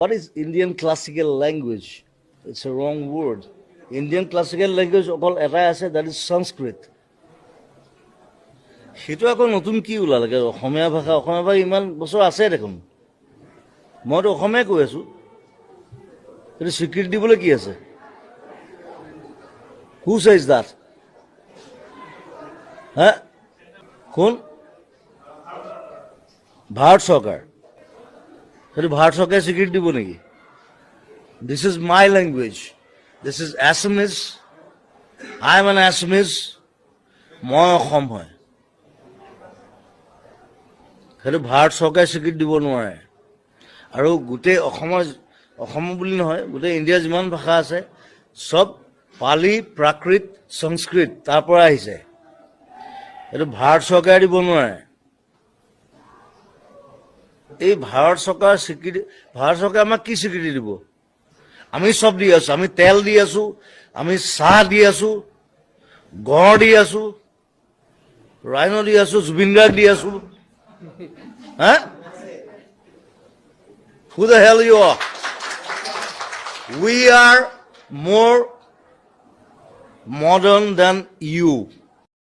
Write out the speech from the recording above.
What is Indian classical language? It's a wrong word. Indian classical language অকল এটাই আছে, that is Sanskrit. সেইটো আকৌ নতুন কি ওলালে অসমীয়া ভাষা ইমান বছৰ আছে দেখোন। মইতো অসমীয়াই কৈ আছোঁ, সেইটো স্বীকৃতি দিবলৈ কি আছে? Who says that? হা, কোন? ভাৰত চৰকাৰ। সেইটো ভাৰত চৰকাৰে স্বীকৃতি দিব নেকি? This is my language. This is Assamese. I am an Assamese. মই অসম হয়। সেইটো ভাৰত চৰকাৰে স্বীকৃতি দিব নোৱাৰে। আৰু গোটেই অসম বুলি নহয়, গোটেই ইণ্ডিয়াৰ যিমান ভাষা আছে চব পালি, প্ৰাকৃত, সংস্কৃত তাৰ পৰা আহিছে। এইটো ভাৰত চৰকাৰে দিব নোৱাৰে। এই ভাৰত চৰকাৰ স্বীকৃতি, ভাৰত চৰকাৰে আমাক কি স্বীকৃতি দিব? আমি চব দি আছোঁ, আমি তেল দি আছোঁ, আমি চাহ দি আছোঁ, গড় দি আছোঁ, ৰাইন দি আছোঁ, জুবিন গাৰ্গ দি আছোঁ। হা? Who the hell you are? We are more modern than you.